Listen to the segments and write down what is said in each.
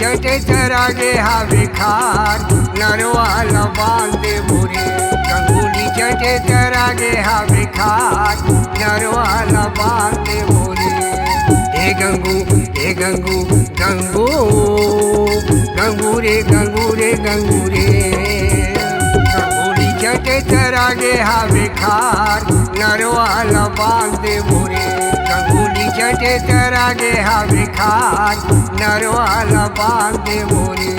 चटे तरागे हावे खार नरवाला बांधे बोरे। गंगुली चटे तरागे हावे खार नरवाला बांधे बोरे। हे गंगू हे गंगू गंगू गंगू रे गंगू रे गंगू रे। गंगुली चटे तरागे हावे खार नरवाला बांधे बोरे। गंगुली चटे तरागे हावे खार नरवाला बांधे बोरे।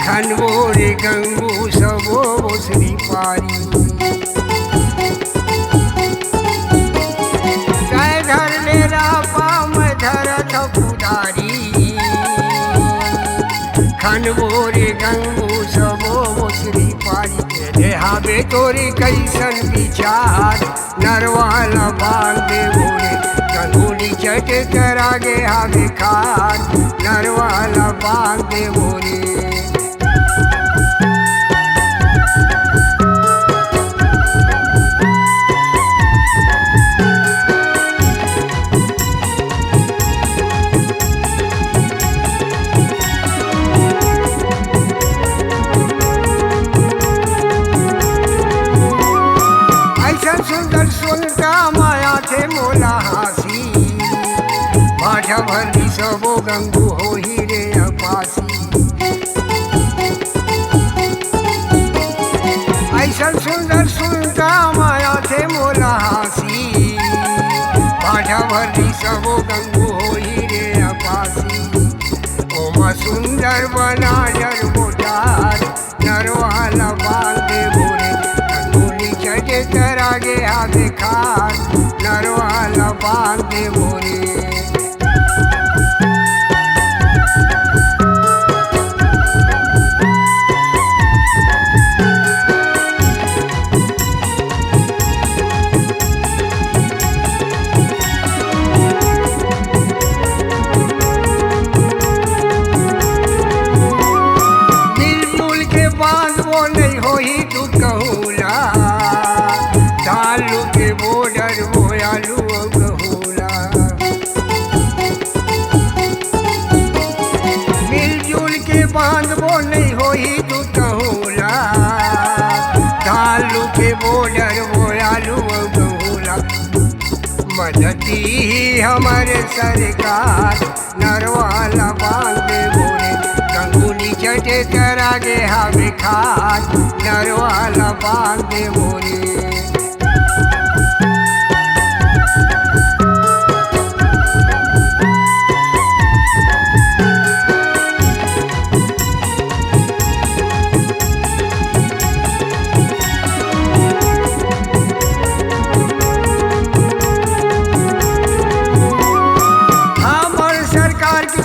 खनवोरे गंगू सबो श्री पारी। जय धर मेरा पाम धरत पुजारी। खनवोरे गंगू सबो श्री पारी। रे हावे तोरी कैसन विचार नरवाला बांधे बोरे। गंगुली चटे तरागे हावे खार नरवाला बांधे बोरे। सुंदर सुनता माया थे मोला हासी। भाषा भरली सबो गंगू हो ही रे अपासी। ऐसा सुंदर सुनता माया थे मोला हासी। भाषा भरली सबो गंगू हो ही रे अपासी। ओमा सुंदर बना जर बोटार नरवाला बांधे बोरे। चटे तरागे हावे खार नरवाला बांधे बोरे। मिलजुल के बांधवो नहीं हो ही तू कहूला। आलू के बॉर्डर वो आलू गहूला। मिलजुल के बांधवो नहीं हो ही तू कहूला। आलू के बॉर्डर वो आलू गहूला। मददी हमारे सरकार नरवाला बांधे बोरे। गंगुली चटे तरागे हावे खार नरवाला बांधे बोरे।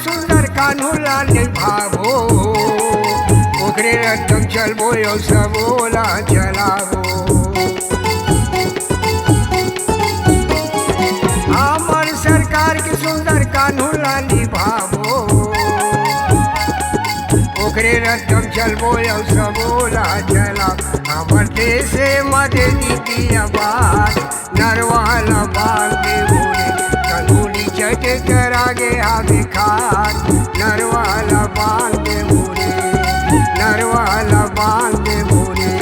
सुंदर कान्हूला निभावो। ओकरे रतन चलबो यो सबोला चलावो। हमार सरकार के सुंदर कान्हूला निभावो। ओकरे रतन चलबो यो सबोला चलावो। हमार देश मधे नीति आबाद नरवाला बांधे बोरे। गंगुली चटे तरागे हावे खार नरवाला बांधे बोरे। नरवाला बांधे बोरे।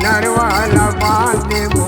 नरवाला बांधे बोरे।